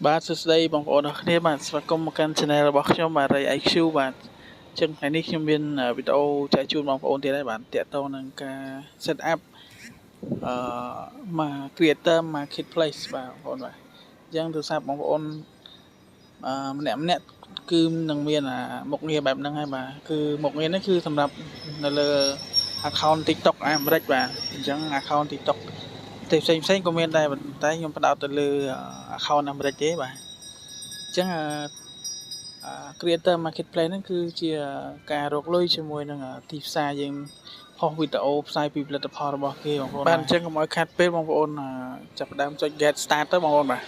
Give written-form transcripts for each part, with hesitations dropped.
បាទសួស្តីបងប្អូនអរគ្នាបាទស្វាគមន៍មកកាន់ Channel របស់ខ្ញុំបាទ Ray IQ បាទអញ្ចឹងថ្ងៃនេះខ្ញុំមានវីដេអូចែកជូនបងប្អូនទៀតហើយបាទទាក់ទងនឹងការ set up អឺមក Creator Marketplace បាទបងប្អូនបាទអញ្ចឹងទូរស័ព្ទបងប្អូនម្នាក់គឺនឹងមានមុខងារបែបហ្នឹងហើយបាទគឺមុខងារនេះគឺសម្រាប់នៅលើ account TikTok អាមេរិកបាទអញ្ចឹង account TikTok តែផ្សេងក៏មានដែរតែខ្ញុំផ្ដោតទៅលើ account អាមេរិកទេបាទអញ្ចឹងCreator Marketplace ហ្នឹងគឺជាការរកលុយជាមួយនឹងទីផ្សារយើងផុសវីដេអូផ្សាយពីផលិតផលរបស់គេបងប្អូនបាទអញ្ចឹងកុំឲ្យខាតពេលបងប្អូនចាប់ផ្ដើមចុច Get Start ទៅបងប្អូនបាទ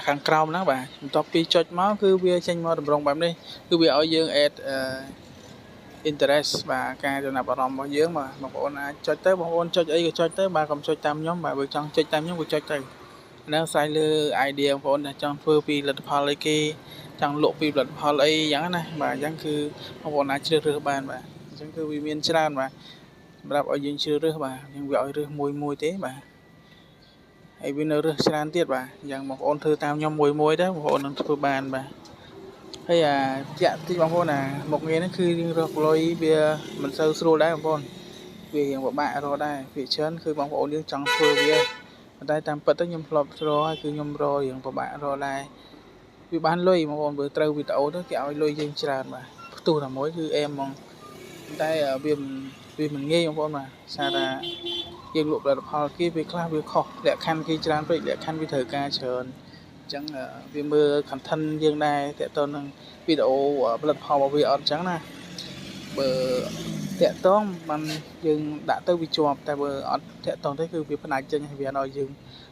ខាងក្រោមហ្នឹងបាទបន្ទាប់ពីចុចមកគឺវាចេញមកតម្រងបែបនេះគឺវាឲ្យយើង add interest បាទការចំណាប់អារម្មណ៍របស់យើងបាទបងប្អូនអាចចុចទៅបងប្អូនចុចអីក៏ចុចទៅបាទកុំចុចតាមខ្ញុំបាទបើចង់ចុចតាមខ្ញុំក៏ចុចទៅហ្នឹងស្អែកលើ idea បងប្អូនដែលចង់ធ្វើពីលទ្ធផលអីគេចង់លក់ពីផលិតផលអីយ៉ាងណាបាទអញ្ចឹងគឺបងប្អូនអាចជ្រើសរើសបានបាទអញ្ចឹងគឺវាមានច្រើនបាទសម្រាប់ឲ្យយើងជ្រើសរើសបាទយើងវាឲ្យរើសមួយទេបាទហើយវានៅរើសច្រើនទៀតបាទអញ្ចឹងបងប្អូនធ្វើតាមខ្ញុំមួយទៅបងប្អូននឹងធ្វើបានបាទហើយជាក់តិចបងប្អូនមុខងារនេះគឺយើងរកលុយវាមិនសូវស្រួលដែរបងប្អូនវារៀងពិបាករកដែរវាច្រើនគឺបងប្អូនយើងចង់ធ្វើវាប៉ុន្តែតាមពិតទៅខ្ញុំធ្លាប់រកហើយគឺខ្ញុំរករៀងពិបាករកដែរវាបានលុយបងប្អូនបើត្រូវវីដេអូទៅគេឲ្យលុយយើងច្រើនបាទផ្ទុះតែមួយគឺអេមហ្មងតែវាមិនងាយបងប្អូនបាទសារថាយើងលក់ផលិតផលគេវាខ្លះវាខុសលក្ខខណ្ឌគេច្រើនពេកលក្ខខណ្ឌវាត្រូវការច្រើនអញ្ចឹងវាមើល content យើងដែរតើតើនឹងវីដេអូផលិតផលរបស់វាអត់អញ្ចឹងណាបើតាក់តងបានយើងដាក់ទៅវាជាប់តែបើអត់តាក់តងទេគឺវាផ្នែកចេញហើយវាឲ្យយើង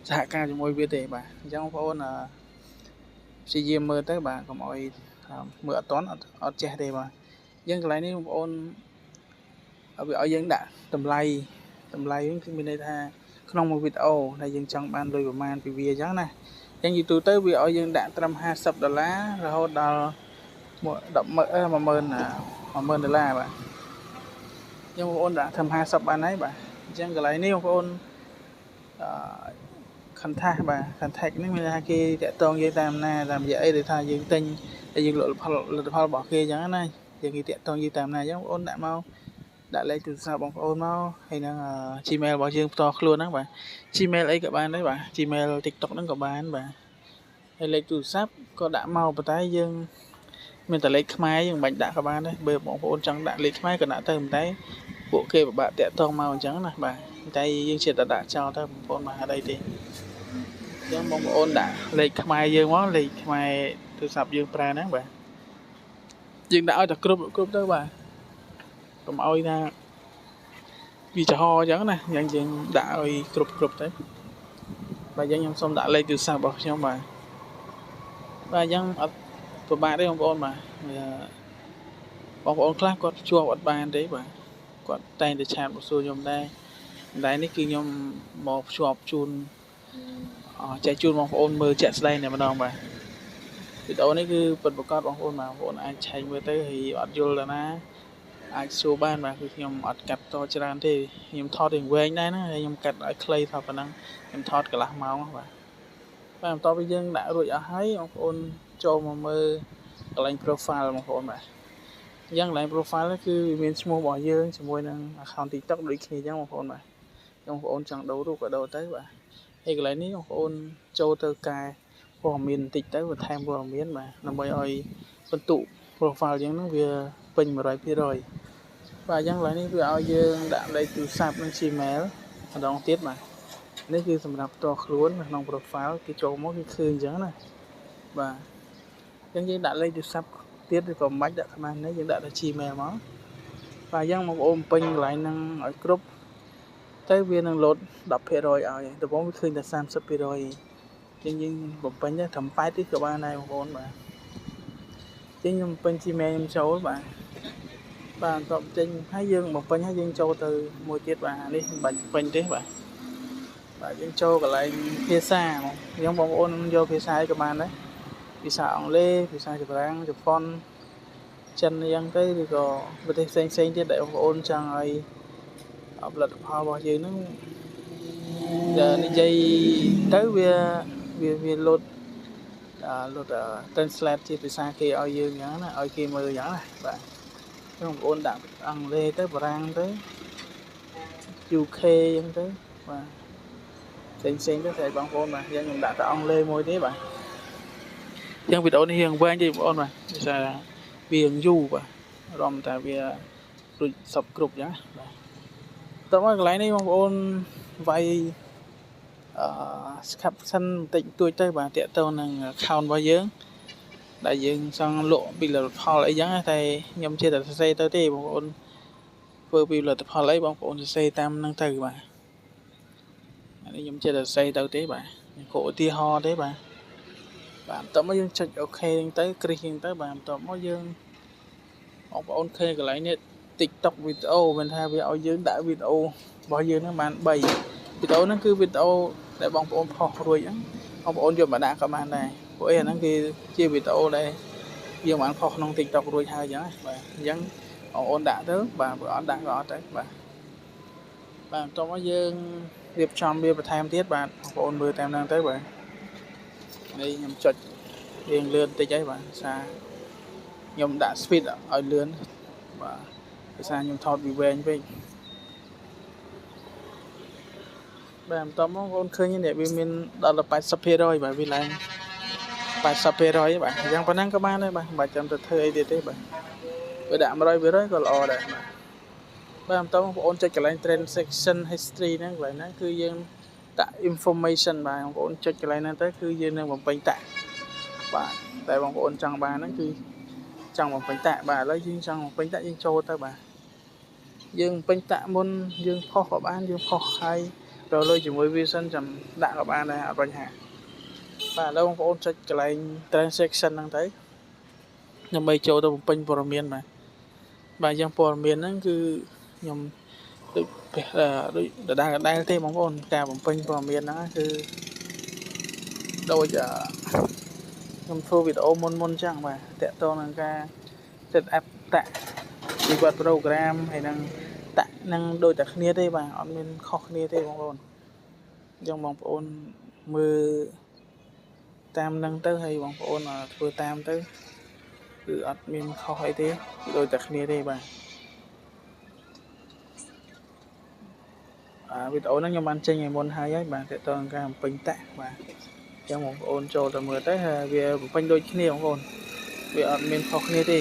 សហការជាមួយវាទេបាទអញ្ចឹងបងប្អូនព្យាយាមមើលទៅបាទកុំឲ្យមើលអត់តន់អត់ចេះទេបាទអញ្ចឹងកន្លែងនេះបងប្អូនវាឲ្យយើងដាក់តម្លៃវិញគឺមានន័យថាក្នុងមួយវីដេអូដែលយើងចង់បានលុយប្រមាណពីវាអញ្ចឹងណាអញ្ចឹងយូរទូទៅវាឲ្យយើងដាក់ត្រឹម$50រហូតដល់$10000បាទអញ្ចឹងបងប្អូនដាក់ត្រឹម50បានហើយបាទអញ្ចឹងកន្លែងនេះបងប្អូនcontact បាទ contact នេះមានន័យថាគេតាក់ទងយើងតាមណាតាមរយៈអីដែលថាយើងទិញហើយយើងលក់ផលិតផលរបស់គេអញ្ចឹងណាយើងគេតាក់ទងយើងតាមណាអញ្ចឹងបងប្អូនដាក់មកដាក់លេខទូរស័ព្ទបងប្អូនមកហើយនឹង Gmail របស់យើងផ្ទាល់ខ្លួនហ្នឹងបាទ Gmail អីក៏បានដែរបាទ Gmail TikTok ហ្នឹងក៏បានបាទហើយលេខទូរស័ព្ទក៏ដាក់មកប៉ុន្តែយើងមានតែលេខខ្មែរយើងមិនបាច់ដាក់ក៏បានដែរបើបងប្អូនចង់ដាក់លេខខ្មែរក៏ដាក់ទៅប៉ុន្តែពួកគេពិបាកតាក់ទងមកអញ្ចឹងណាបាទតែយើងជិតតែដាក់ចោលទៅបងប្អូនបាទអត់អីទេអញ្ចឹងបងប្អូនដាក់លេខខ្មែរយើងមកលេខខ្មែរទូរស័ព្ទយើងប្រើហ្នឹងបាទយើងដាក់ឲ្យតែគ្រប់ទៅបាទកុំឲ្យថាវាចំហអញ្ចឹងណាអញ្ចឹងយើងដាក់ឲ្យគ្រប់ទៅបាទអញ្ចឹងខ្ញុំសូមដាក់លេខទូរស័ព្ទរបស់ខ្ញុំបាទអញ្ចឹងអត់ពិបាកទេបងប្អូនបាទបងប្អូនខ្លះគាត់ជួបអត់បានទេបាទគាត់តែងតែឆាតមកសួរខ្ញុំដែរនេះគឺខ្ញុំមកភ្ជាប់ជូនចែកជូនបងប្អូនមើលជាក់ស្ដែងតែម្ដងបាទវីដេអូនេះគឺពិតប្រាកដបងប្អូនអាចឆែកមើលទៅហើយអត់យល់ដល់ណាអាចសួរបានបាទគឺខ្ញុំអត់កាត់តច្រើនទេខ្ញុំថតរៀងវែងដែរណាហើយខ្ញុំកាត់ឲ្យខ្លីថាប៉ុណ្ណឹងខ្ញុំថតកន្លះម៉ោងបាទបន្ទាប់ពីយើងដាក់រួចអស់ហើយបងប្អូនចូលមកមើលកន្លែង profile បងប្អូនបាទអញ្ចឹងកន្លែង profile គឺវាមានឈ្មោះរបស់យើងជាមួយនឹង account TikTok ដូចគ្នាអញ្ចឹងបងប្អូនបាទបងប្អូនចង់ដូររូបក៏ដូរទៅបាទហើយកន្លែងនេះបងប្អូនចូលទៅកែព័ត៌មានបន្តិចទៅបន្ថែមព័ត៌មានបាទដើម្បីឲ្យបន្ទុក profile យើងហ្នឹងវាពេញ 100% បាទអញ្ចឹងកន្លែងនេះវាឲ្យយើងដាក់លេខទូរស័ព្ទនិង Gmail ម្ដងទៀតបាទនេះគឺសម្រាប់ផ្ទាល់ខ្លួននៅក្នុង profile គេចូលមកគឺឃើញអញ្ចឹងណាបាទអញ្ចឹងយើងដាក់លេខទូរស័ព្ទទៀតឬក៏មិនបាច់ដាក់ខ្មែរនេះយើងដាក់តែ Gmail មកបាទអញ្ចឹងបងប្អូនពេញកន្លែងហ្នឹងឲ្យគ្រប់ទៅវានឹងលោត 10% ឲ្យដំបូងវាឃើញតែ 30% យើងបំពេញទៅត្រឹម8ទៀតក៏បានដែរបងប្អូនបាទអញ្ចឹងខ្ញុំបំពេញ Gmail ខ្ញុំចូលបាទបន្ទាប់ចេញហើយយើងបំពេញហើយយើងចូលទៅមួយទៀតបាទនេះមិនបាច់ពេញទេបាទយើងចូលកន្លែងភាសាអញ្ចឹងបងប្អូនយកភាសាអីក៏បានដែរភាសាអង់គ្លេសភាសាបារាំងជប៉ុនចិនអញ្ចឹងទៅឬក៏ប្រទេសផ្សេងទៀតដែលបងប្អូនចង់ឲ្យផលិតផលរបស់យើងហ្នឹងនិយាយទៅវាលោត lột translate ជាភាសាគេឲ្យយើងអញ្ចឹងណាឲ្យគេមើលអញ្ចឹងណាបាទបងប្អូនដាក់អង់គ្លេសទៅបារាំងទៅ UK អញ្ចឹងទៅបាទផ្សេងទៅតែបងប្អូនបាទយើងខ្ញុំដាក់តែអង់គ្លេសមួយទេបាទអញ្ចឹងវីដេអូនេះរៀងវែងទេបងប្អូនបាទដោយសារវារៀងយូរបាទរំតែវារួចសពគ្រប់អញ្ចឹងបាទតោះមកកន្លែងនេះបងប្អូនវាយcaption បន្តិចតួចទៅបាទតាក់ទងនឹង account របស់យើងដែលយើងចង់លក់ពីលទ្ធផលអីចឹងតែខ្ញុំជឿតែសរសេរទៅទេបងប្អូនធ្វើពីលទ្ធផលអីបងប្អូនសរសេរតាមហ្នឹងទៅបាទនេះខ្ញុំជឿតែសរសេរទៅទេបាទគោលឧទាហរណ៍ទេបាទបន្ទាប់មកយើងចុចអូខេទៅគ្រីសហ្នឹងទៅបាទបន្ទាប់មកយើងបងប្អូនឃើញកន្លែងនេះ TikTok វីដេអូមានថាវាឲ្យយើងដាក់វីដេអូរបស់យើងហ្នឹងបាន3វីដេអូហ្នឹងគឺវីដេអូដែលបងប្អូនផុសរួចហ្នឹងបងប្អូនយកមកដាក់ក៏បានដែរព្រោះអាហ្នឹងគឺជាវីដេអូដែលយើងបានផុសក្នុង TikTok រួចហើយអញ្ចឹងបាទអញ្ចឹងបងប្អូនដាក់ទៅបាទបើអត់ដាក់ក៏អត់ដែរបាទបន្ទាប់មកយើងរៀបចំវាបន្ថែមទៀតបាទបងប្អូនមើលតាមហ្នឹងទៅបាទនេះខ្ញុំចុចរៀងលឿនតិចហើយបាទសារខ្ញុំដាក់ speed ឲ្យលឿនបាទភាសាខ្ញុំថតពីវែងពេកបាទបន្ទាប់មកបងប្អូនឃើញនេះវាមានដល់ 80% បាទវាឡើង 80% បាទអញ្ចឹងប៉ុណ្ណឹងក៏បានដែរបាទមិនបាច់ចាំទៅធ្វើអីទៀតទេបាទបើដាក់ 100% ក៏ល្អដែរបាទបន្ទាប់បងប្អូនចុចកន្លែង transaction history ហ្នឹងកន្លែងហ្នឹងគឺយើងដាក់ information បាទបងប្អូនចុចកន្លែងហ្នឹងទៅគឺយើងនឹងបំពេញតាក់បាទតែបងប្អូនចង់បានហ្នឹងគឺចង់បំពេញតាក់បាទឥឡូវយើងចង់បំពេញតាក់យើងចូលទៅបាទយើងបំពេញតាក់មុនយើងផុសក៏បានយើងផុសហើយរកលុយជាមួយវាសិនចាំដាក់ក៏បានដែរអត់បញ្ហាបាទឥឡូវបងប្អូនចុចកន្លែង transaction ហ្នឹងទៅដើម្បីចូលទៅបំពេញព័ត៌មានបាទយ៉ាងព័ត៌មានហ្នឹងគឺខ្ញុំដូចដដែលទេបងប្អូនការបំពេញព័ត៌មានហ្នឹងគឺដូចខ្ញុំធ្វើវីដេអូមុនអញ្ចឹងបាទតាក់ទងនឹងការ set up តាក់វិវត្ត program ហើយនឹងតាក់នឹងដូចតែគ្នាទេបាទអត់មានខុសគ្នាទេបងប្អូនអញ្ចឹងបងប្អូនមើលតាមនឹងទៅហើយបងប្អូនធ្វើតាមទៅគឺអត់មានខុសអីទេដូចតែគ្នាទេបាទវីដេអូហ្នឹងខ្ញុំបានចេញឲ្យមុនហើយបាទតើតើការបំពេញតាក់បាទអញ្ចឹងបងប្អូនចូលទៅមើលទៅវាបំពេញដូចគ្នាបងប្អូនវាអត់មានខុសគ្នាទេ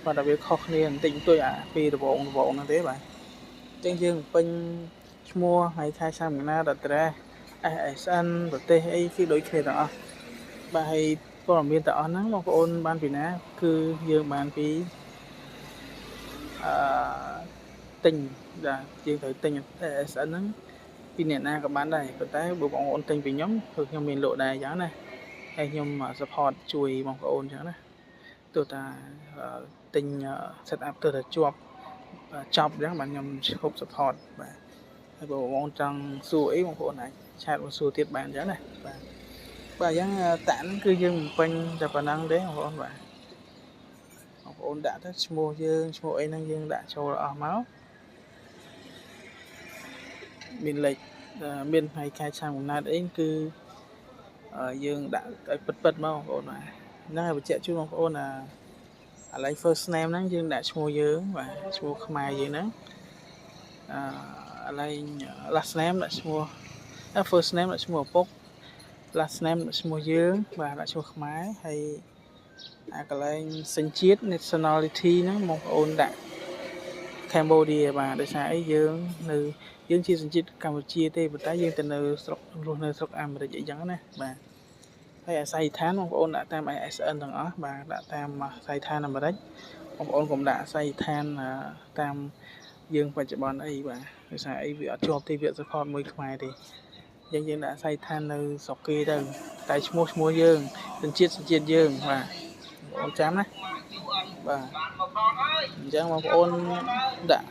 បាទតែវាខុសគ្នាបន្តិចបន្តួចពីរបងហ្នឹងទេបាទអញ្ចឹងយើងបំពេញឈ្មោះហើយខែឆ្នាំណាដត្រេស SSN ប្រទេសអីគឺដូចគ្នាទាំងអស់បាទហើយព័ត៌មានទាំងអស់ហ្នឹងបងប្អូនបានពីណាគឺយើងបានពីទិញបាទយើងត្រូវទិញ SSN ហ្នឹងពីអ្នកណាក៏បានដែរប៉ុន្តែបើបងប្អូនទិញពីខ្ញុំគឺខ្ញុំមានលក់ដែរអញ្ចឹងណាហើយខ្ញុំ support ជួយបងប្អូនអញ្ចឹងណាទោះតាទិញ set up ទោះតាជាប់ចប់អញ្ចឹងបាទខ្ញុំឈប់ support បាទហើយបើបងប្អូនចង់សួរអីបងប្អូនអាចឆាតមកសួរទៀតបានអញ្ចឹងណាបាទបាទអញ្ចឹងតាក់ហ្នឹងគឺយើងបំពេញតែប៉ុណ្ណឹងទេបងប្អូនបាទបងប្អូនដាក់ទៅឈ្មោះយើងឈ្មោះអីហ្នឹងយើងដាក់ចូលអស់មកមានលេខមានថ្ងៃខែឆ្នាំកំណើតអីគឺយើងដាក់ឲ្យពិតមកបងប្អូនបាទហ្នឹងហើយបញ្ជាក់ជូនបងប្អូនឥឡូវ first name ហ្នឹងយើងដាក់ឈ្មោះយើងបាទឈ្មោះខ្មែរយើងហ្នឹងឥឡូវ last name ដាក់ឈ្មោះ first name ដាក់ឈ្មោះឪពុក last name ដាក់ឈ្មោះយើងបាទដាក់ឈ្មោះខ្មែរហើយកន្លែងសញ្ជាតិ nationality ហ្នឹងបងប្អូនដាក់ Cambodia បាទដោយសារអីយើងជាសញ្ជាតិកម្ពុជាទេប៉ុន្តែយើងទៅនៅស្រុករស់នៅស្រុកអាមេរិកអីចឹងណាបាទហើយអាស័យដ្ឋានបងប្អូនដាក់តាម ISN ទាំងអស់បាទដាក់តាមអាស័យដ្ឋានអាមេរិកបងប្អូនកុំដាក់អាស័យដ្ឋានតាមយើងបច្ចុប្បន្នអីបាទដោយសារអីវាអត់ជាប់ទេវា support មួយខ្មែរទេយើងដាក់អាស័យដ្ឋាននៅស្រុកគេទៅតែឈ្មោះយើងសញ្ជាតិយើងបាទបងប្អូនចាំណាបាទអញ្ចឹងបងប្អូនដាក់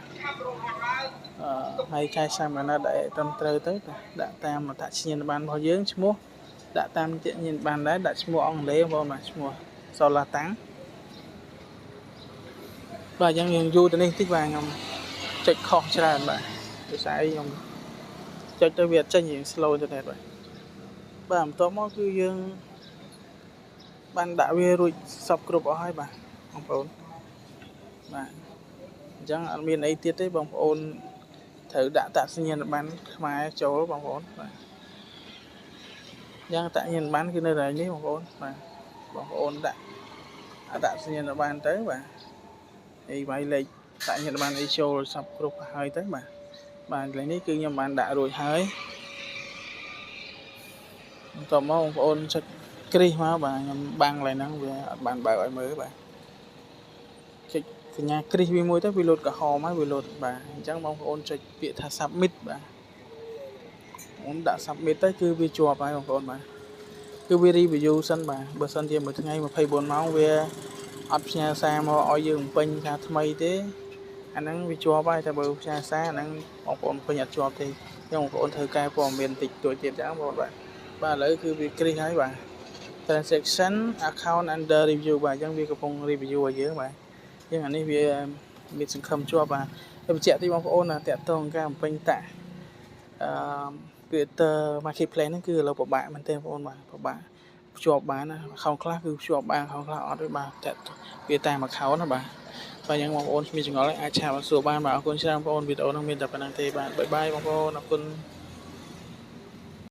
ហើយខែឆ្នាំណាដែលត្រឹមត្រូវទៅដាក់តាមអត្តសញ្ញាណប័ណ្ណរបស់យើងឈ្មោះដាក់តាមអត្តសញ្ញាណប័ណ្ណដែរដាក់ឈ្មោះអង់គ្លេសបងប្អូនបាទឈ្មោះសូឡាតាំងបាទអញ្ចឹងយើងយូរទៅនេះតិចបាទខ្ញុំចុចខុសច្រើនបាទដោយសារអីខ្ញុំចុចទៅវាអត់ចេញយើង slow internet បាទបន្ទាប់មកគឺយើង បានដាក់វារួចសពគ្រប់អស់ហើយបាទបងប្អូនបាទអញ្ចឹងអត់មានអីទៀតទេបងប្អូនត្រូវដាក់តាក់សញ្ញាណប័ណ្ណខ្មែរចូលបងប្អូនបាទយ៉ាងតាក់សញ្ញាណប័ណ្ណគឺនៅកន្លែងនេះបងប្អូនបាទបងប្អូនដាក់សញ្ញាណប័ណ្ណទៅបាទហើយវាយលេខតាក់សញ្ញាណប័ណ្ណអីចូលសពគ្រប់ហើយទៅបាទបាទកន្លែងនេះគឺខ្ញុំបានដាក់រួចហើយបន្ទាប់មកបងប្អូនចុចគ្រីសមកបាទខ្ញុំបាំងកន្លែងហ្នឹងវាអត់បានបើកឲ្យមើលបាទចុចសញ្ញាគ្រីសវាមួយទៅវាលោតក្រហមហើយវាលោតបាទអញ្ចឹងបងប្អូនចុចពាក្យថា submit បាទខ្ញុំដាក់ submit ទៅគឺវាជាប់ហើយបងប្អូនបាទគឺវា review សិនបាទបើសិនជាមួយថ្ងៃ24ម៉ោងវាអត់ផ្ញើសារមកឲ្យយើងបំពេញការថ្មីទេអាហ្នឹងវាជាប់ហើយតែបើផ្ញើសារអាហ្នឹងបងប្អូនពេញអត់ជាប់ទេអញ្ចឹងបងប្អូនត្រូវកែព័ត៌មានតិចតួចទៀតចឹងបងប្អូនបាទឥឡូវគឺវាគ្រីសហើយបាទ transaction account under review បាទអញ្ចឹងវាកំពុង review ឲ្យយើងបាទអញ្ចឹងអានេះវាមានសង្ឃឹមជាប់បាទហើយបញ្ជាក់ទីបងប្អូនតាក់ទងការបំពេញតាក់creator marketplace ហ្នឹងគឺឥឡូវពិបាកមែនទេបងប្អូនបាទពិបាកភ្ជាប់បានណា account ខ្លះគឺភ្ជាប់បាន account ខ្លះអត់ទេបាទតែវាតាម account ណាបាទបាទអញ្ចឹងបងប្អូនមានចម្ងល់អាចឆាតសួរបានបាទអរគុណច្រើនបងប្អូនវីដេអូហ្នឹងមានតែប៉ុណ្្នឹងទេបាទបាយបាយបងប្អូនអរគុណ